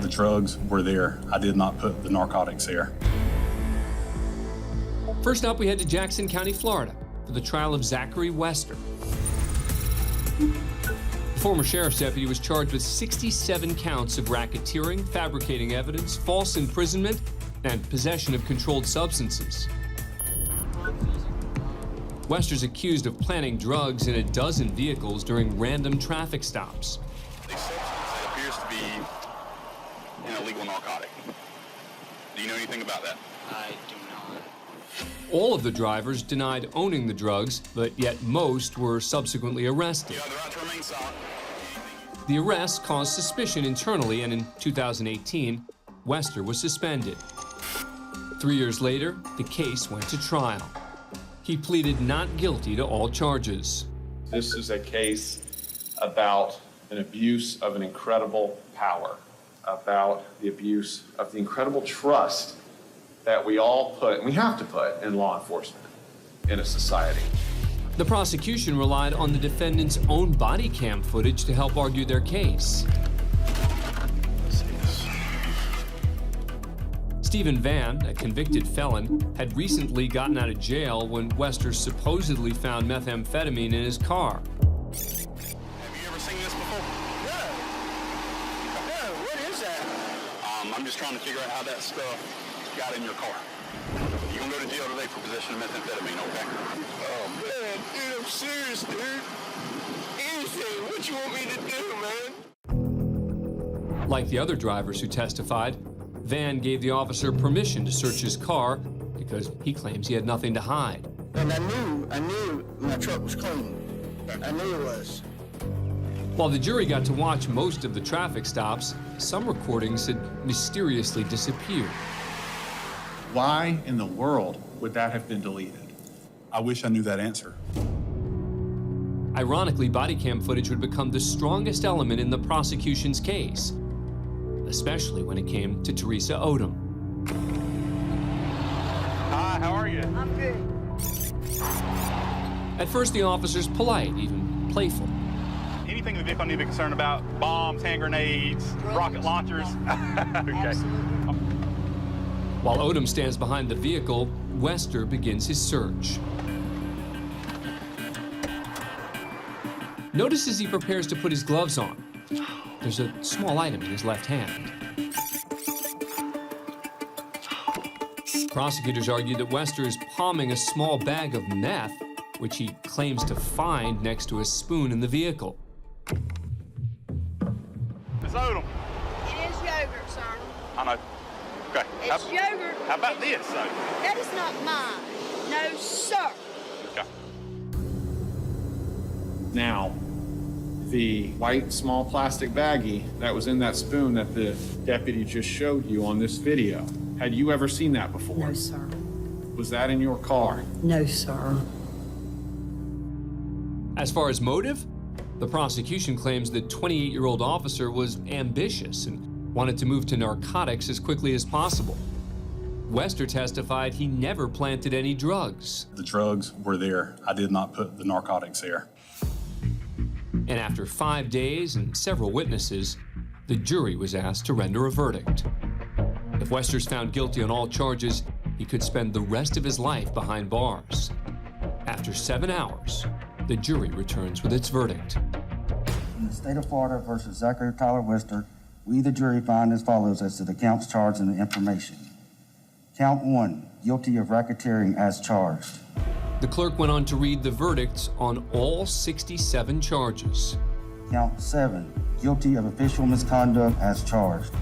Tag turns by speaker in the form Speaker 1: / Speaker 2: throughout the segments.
Speaker 1: The drugs were there. I did not put the narcotics there.
Speaker 2: First up, we head to Jackson County, Florida, for the trial of Zachary Wester. The former sheriff's deputy was charged with 67 counts of racketeering, fabricating evidence, false imprisonment, and possession of controlled substances. Wester's accused of planting drugs in a dozen vehicles during random traffic stops.
Speaker 3: A substance that appears to be an illegal narcotic. Do you know anything about that?
Speaker 4: I do not.
Speaker 2: All of the drivers denied owning the drugs, but yet most were subsequently arrested.
Speaker 3: You have the right to remain silent.
Speaker 2: The arrest caused suspicion internally, and in 2018, Wester was suspended. 3 years later, the case went to trial. He pleaded not guilty to all charges.
Speaker 5: This is a case about an abuse of an incredible power, about the abuse of the incredible trust that we all put, and we have to put, in law enforcement in a society.
Speaker 2: The prosecution relied on the defendant's own body cam footage to help argue their case. Stephen Van, a convicted felon, had recently gotten out of jail when Wester supposedly found methamphetamine in his car.
Speaker 3: Have you ever seen this before?
Speaker 4: No. No, what is that?
Speaker 3: I'm just trying to figure out how that stuff got in your car. You're gonna go to jail today for possession of methamphetamine, okay?
Speaker 4: Oh, man, dude, I'm serious, dude. Anything, what you want me to do, man?
Speaker 2: Like the other drivers who testified, Van gave the officer permission to search his car because he claims he had nothing to hide.
Speaker 4: And I knew my truck was clean. I knew it was.
Speaker 2: While the jury got to watch most of the traffic stops, some recordings had mysteriously disappeared.
Speaker 1: Why in the world would that have been deleted? I wish I knew that answer.
Speaker 2: Ironically, body cam footage would become the strongest element in the prosecution's case, especially when it came to Teresa Odom.
Speaker 6: Hi, how are you?
Speaker 7: I'm good.
Speaker 2: At first, the officer's polite, even playful.
Speaker 6: Anything in the vehicle I need to be concerned about? Bombs, hand grenades, rocket launchers? Okay.
Speaker 2: While Odom stands behind the vehicle, Wester begins his search. Notice as he prepares to put his gloves on, there's a small item in his left hand. Prosecutors argue that Wester is palming a small bag of meth, which he claims to find next to a spoon in the vehicle.
Speaker 6: Miss Odom.
Speaker 7: It is yogurt, sir.
Speaker 6: I know. Okay.
Speaker 7: It's yogurt.
Speaker 6: How about this, though?
Speaker 7: That is not mine. No, sir.
Speaker 6: Okay.
Speaker 5: Now, the white small plastic baggie that was in that spoon that the deputy just showed you on this video, had you ever seen that before?
Speaker 8: No, sir.
Speaker 5: Was that in your car?
Speaker 8: No, sir.
Speaker 2: As far as motive, the prosecution claims the 28-year-old officer was ambitious and wanted to move to narcotics as quickly as possible. Wester testified he never planted any drugs.
Speaker 1: The drugs were there. I did not put the narcotics there.
Speaker 2: And after 5 days and several witnesses, the jury was asked to render a verdict. If Wester's found guilty on all charges, he could spend the rest of his life behind bars. After 7 hours, the jury returns with its verdict.
Speaker 9: In the state of Florida versus Zachary Tyler Wester, we, the jury, find as follows as to the counts charged and the information. Count 1, guilty of racketeering as charged.
Speaker 2: The clerk went on to read the verdicts on all 67 charges.
Speaker 9: Count 7, guilty of official misconduct as charged.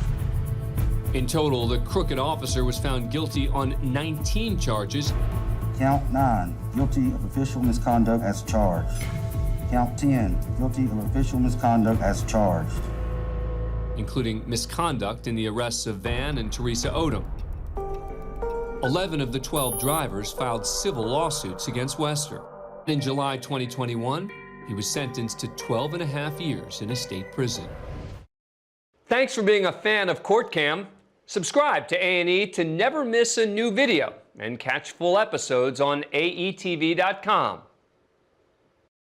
Speaker 2: In total, the crooked officer was found guilty on 19 charges.
Speaker 9: Count 9, guilty of official misconduct as charged. Count 10, guilty of official misconduct as charged.
Speaker 2: Including misconduct in the arrests of Van and Teresa Odom. 11 of the 12 drivers filed civil lawsuits against Wester. In July 2021, he was sentenced to 12.5 years in a state prison. Thanks for being a fan of CourtCam. Subscribe to A&E to never miss a new video and catch full episodes on aetv.com.